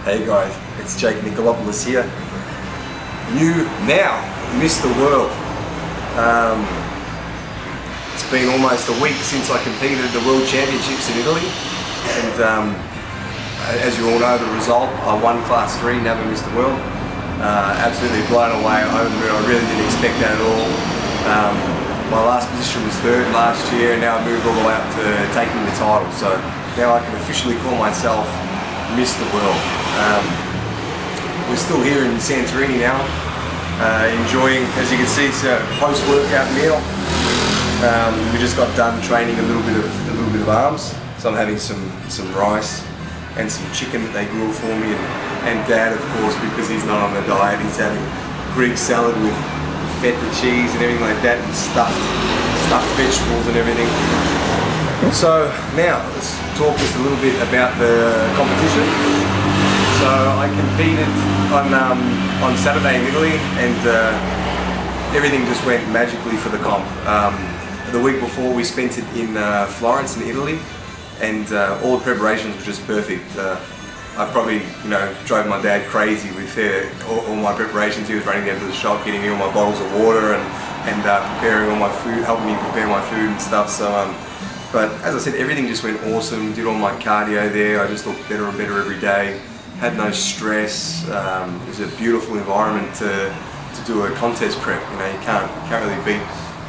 Hey guys, it's Jake Nikolopoulos here. New now, Mr. World. It's been almost a week since I competed at the World Championships in Italy, and as you all know, the result, I won Class 3, NABBA Mr. World. Absolutely blown away. I really didn't expect that at all. My last position was 3rd last year, and now I moved all the way up to taking the title. So now I can officially call myself Mr. World. We're still here in Santorini now, enjoying, as you can see, it's a post-workout meal. We just got done training a little bit of arms, so I'm having some rice and some chicken that they grill for me, and Dad, of course, because he's not on the diet, he's having Greek salad with feta cheese and everything like that, and stuffed vegetables and everything. So now let's talk just a little bit about the competition. So I competed on Saturday in Italy, and everything just went magically for the comp. The week before we spent it in Florence in Italy, and all the preparations were just perfect. I probably, drove my dad crazy with all my preparations. He was running down to the shop, getting me all my bottles of water and preparing all my food, helping me prepare my food and stuff. So, but as I said, everything just went awesome. Did all my cardio there. I just looked better and better every day. Had no stress. It was a beautiful environment to do a contest prep. You can't really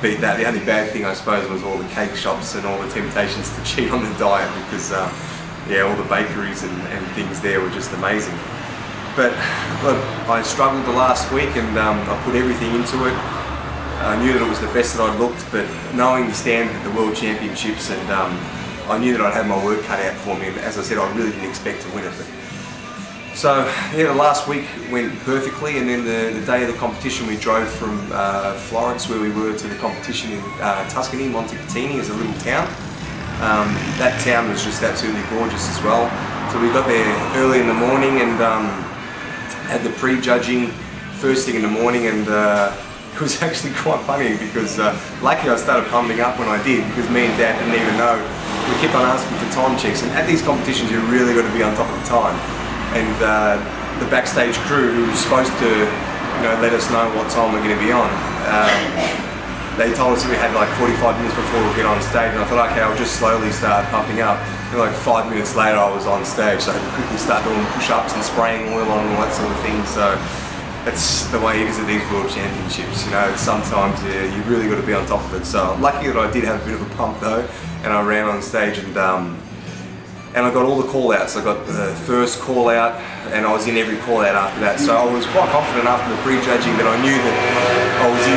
beat that. The only bad thing, I suppose, was all the cake shops and all the temptations to cheat on the diet, because all the bakeries and things there were just amazing. But look, I struggled the last week, and I put everything into it. I knew that it was the best that I'd looked, but knowing the standard at the World Championships, and I knew that I'd have my work cut out for me, and as I said, I really didn't expect to win it. So the last week went perfectly, and then the day of the competition we drove from Florence, where we were, to the competition in Tuscany. Montecatini is a little town. That town was just absolutely gorgeous as well. So we got there early in the morning and had the pre-judging first thing in the morning, and it was actually quite funny because luckily I started pumping up when I did, because me and Dad didn't even know. We kept on asking for time checks, and at these competitions you really got to be on top of the time. And the backstage crew, who was supposed to let us know what time we're going to be on, they told us that we had like 45 minutes before we get on stage, and I thought, okay, I'll just slowly start pumping up. And like 5 minutes later I was on stage, so I had to quickly start doing push-ups and spraying oil on and all that sort of thing. So that's the way it is at these World Championships. Sometimes you really got to be on top of it. So I'm lucky that I did have a bit of a pump though, and I ran on stage, and I got all the call-outs. I got the first call-out, and I was in every call-out after that. So I was quite confident after the pre-judging that I knew that I was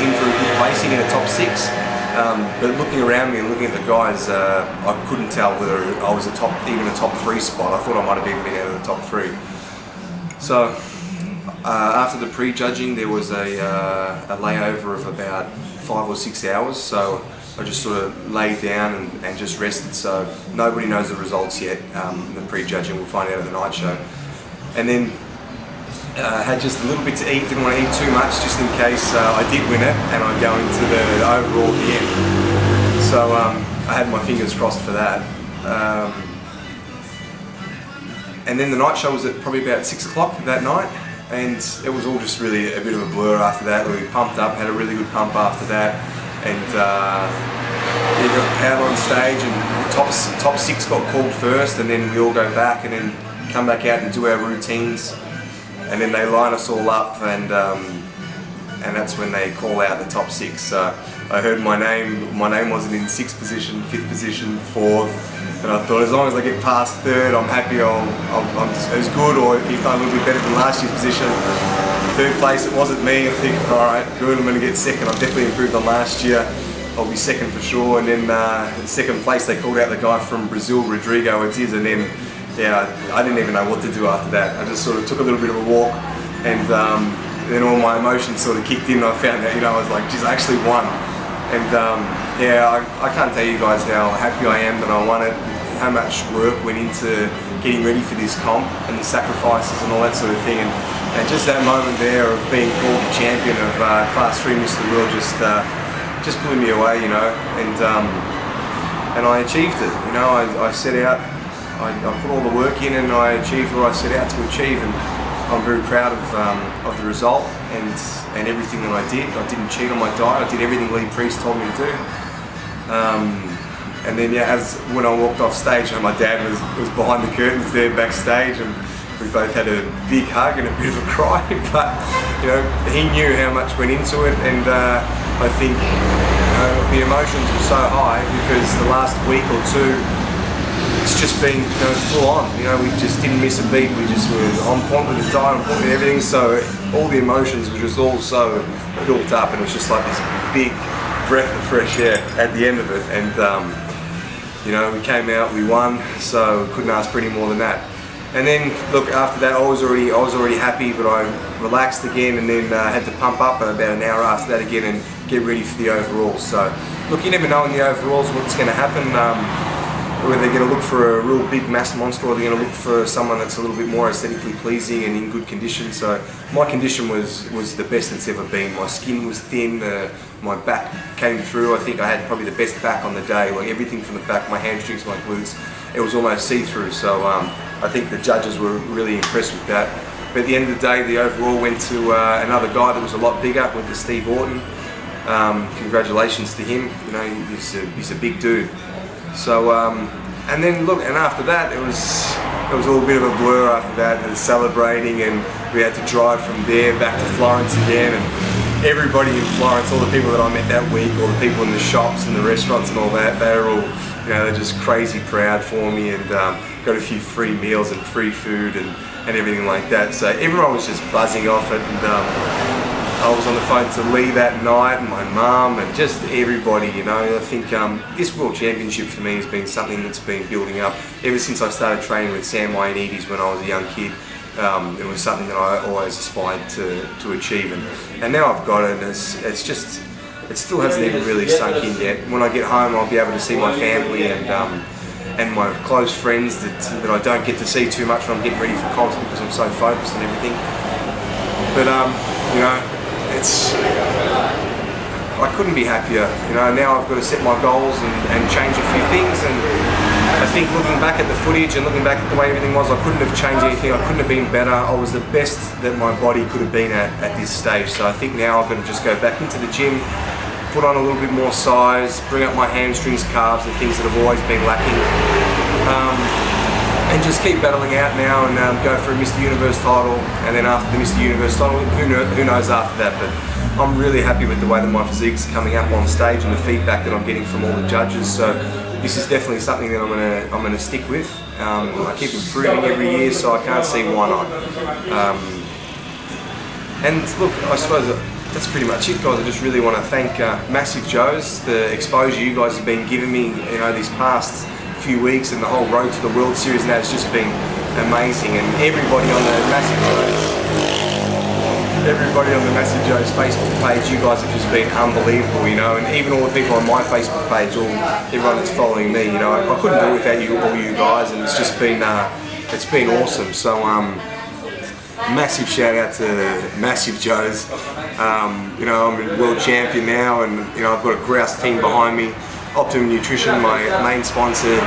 in for a good placing in the top 6. But looking around me and looking at the guys, I couldn't tell whether I was even a top 3 spot. I thought I might have even been out of the top 3. So after the pre-judging, there was a layover of about 5 or 6 hours. So I just sort of laid down and just rested. So nobody knows the results yet. The pre-judging, we'll find out at the night show. And then had just a little bit to eat. Didn't want to eat too much, just in case I did win it and I'd go into the overall at the end. So I had my fingers crossed for that. And then the night show was at probably about 6 o'clock that night, and it was all just really a bit of a blur after that. We pumped up, had a really good pump after that. And we got out on stage, and the top 6 got called first, and then we all go back and then come back out and do our routines, and then they line us all up, and that's when they call out the top 6. So I heard my name wasn't in 6th position, 5th position, 4th, and I thought, as long as I get past 3rd, I'm happy. I'm as good, or if not a little bit better than last year's position. 3rd place, it wasn't me. I think, alright, good, I'm going to get 2nd. I've definitely improved on last year. I'll be 2nd for sure. And then in 2nd place, they called out the guy from Brazil, Rodrigo, and then, I didn't even know what to do after that. I just sort of took a little bit of a walk, and then all my emotions sort of kicked in. I found out, I was like, geez, I actually won. And I can't tell you guys how happy I am that I won it, how much work went into getting ready for this comp, and the sacrifices and all that sort of thing. And just that moment there of being called the champion of Class 3 Mr. World just blew me away, and I achieved it. I set out I put all the work in and I achieved what I set out to achieve, and I'm very proud of the result and everything that I did. I didn't cheat on my diet. I did everything Lee Priest told me to do. And then when I walked off stage, my dad was behind the curtains there backstage, and we both had a big hug and a bit of a cry. But he knew how much went into it, and I think the emotions were so high because the last week or two it's just been full on. We just didn't miss a beat. We just were on point with the diet, on point with everything. So all the emotions were just all so built up, and it was just like this big breath of fresh air at the end of it. And we came out, we won, so couldn't ask for any more than that. And then look, after that I was already happy, but I relaxed again, and then had to pump up about an hour after that again and get ready for the overalls. So look, you never know in the overalls what's going to happen. Whether they're going to look for a real big mass monster or they're going to look for someone that's a little bit more aesthetically pleasing and in good condition. So my condition was the best it's ever been. My skin was thin, my back came through. I think I had probably the best back on the day, like everything from the back, my hamstrings, my glutes, it was almost see-through. So I think the judges were really impressed with that. But at the end of the day, the overall went to another guy that was a lot bigger, went to Steve Orton. Congratulations to him, he's a big dude. So and then look, and after that it was a little bit of a blur after that, and celebrating, and we had to drive from there back to Florence again, and everybody in Florence, all the people that I met that week, all the people in the shops and the restaurants and all that, they were all, they're just crazy proud for me, and got a few free meals and free food and everything like that. So everyone was just buzzing off it, and I was on the phone to Lee that night, and my mum, and just everybody, I think this World Championship for me has been something that's been building up ever since I started training with Sam Ioannidis when I was a young kid. It was something that I always aspired to achieve, and now I've got it, and it still hasn't even really sunk in yet. When I get home, I'll be able to see my family and my close friends that I don't get to see too much when I'm getting ready for comps because I'm so focused on everything. But I couldn't be happier. Now I've got to set my goals and change a few things, and I think looking back at the footage and looking back at the way everything was, I couldn't have changed anything. I couldn't have been better. I was the best that my body could have been at this stage. So I think now I've got to just go back into the gym, put on a little bit more size, bring up my hamstrings, calves, the things that have always been lacking, and just keep battling out now and go for a Mr. Universe title, and then after the Mr. Universe title, who knows after that. But I'm really happy with the way that my physique's coming up on stage and the feedback that I'm getting from all the judges. So this is definitely something that I'm gonna stick with. I keep improving every year, so I can't see why not. And look, I suppose that's pretty much it, guys. I just really want to thank Massive Joe's, the exposure you guys have been giving me, these past few weeks, and the whole road to the World Series, and that's just been amazing. And everybody on the Massive Joe's Facebook page, you guys have just been unbelievable, and even all the people on my Facebook page, everyone that's following me, I couldn't do it without all you guys, and it's just been awesome. So massive shout out to Massive Joe's. I'm a world champion now, and I've got a grouse team behind me. Optimum Nutrition, my main sponsor.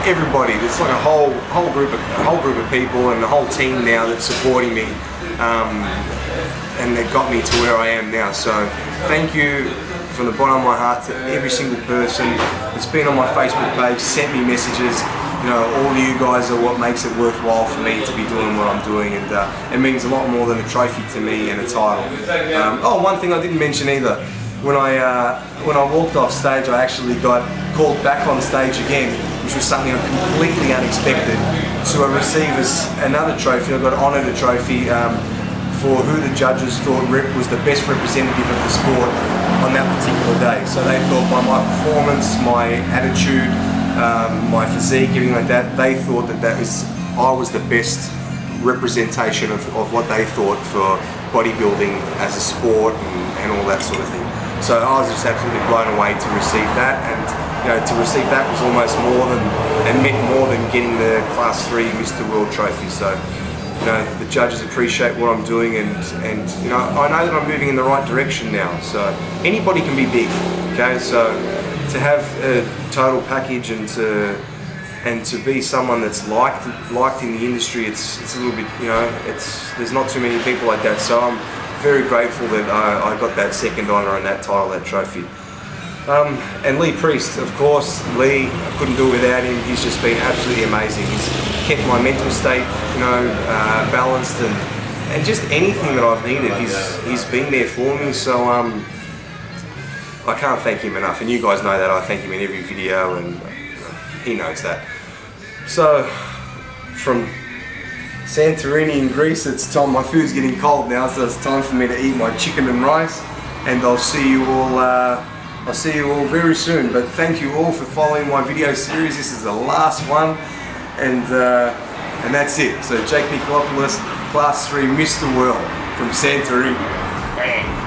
Everybody. There's like a whole group of people and the whole team now that's supporting me, and they got me to where I am now. So thank you from the bottom of my heart to every single person that's been on my Facebook page, sent me messages. All of you guys are what makes it worthwhile for me to be doing what I'm doing, and it means a lot more than a trophy to me and a title. One thing I didn't mention either. When I walked off stage, I actually got called back on stage again, which was something completely unexpected. So I received another trophy. I got honoured a trophy for who the judges thought was the best representative of the sport on that particular day. So they thought by my performance, my attitude, my physique, everything like that, they thought I was the best representation of what they thought for bodybuilding as a sport and all that sort of thing. So I was just absolutely blown away to receive that, and to receive that was almost more than, and meant more than getting the Class 3 Mr. World trophy. So the judges appreciate what I'm doing, and I know that I'm moving in the right direction now. So anybody can be big, okay? So to have a total package and to and to be someone that's liked in the industry, it's a little bit, you know, there's not too many people like that. So I'm very grateful that I got that second honour and that title, that trophy. And Lee Priest, of course. Lee, I couldn't do it without him. He's just been absolutely amazing. He's kept my mental state, you know, balanced, and just anything that I've needed, he's been there for me. So I can't thank him enough, and you guys know that. I thank him in every video, and he knows that. So from Santorini in Greece, it's time. My food's getting cold now, so it's time for me to eat my chicken and rice. And I'll see you all. I'll see you all very soon. But thank you all for following my video series. This is the last one, and that's it. So Jake Nikolopoulos, Class 3 Mr. World from Santorini.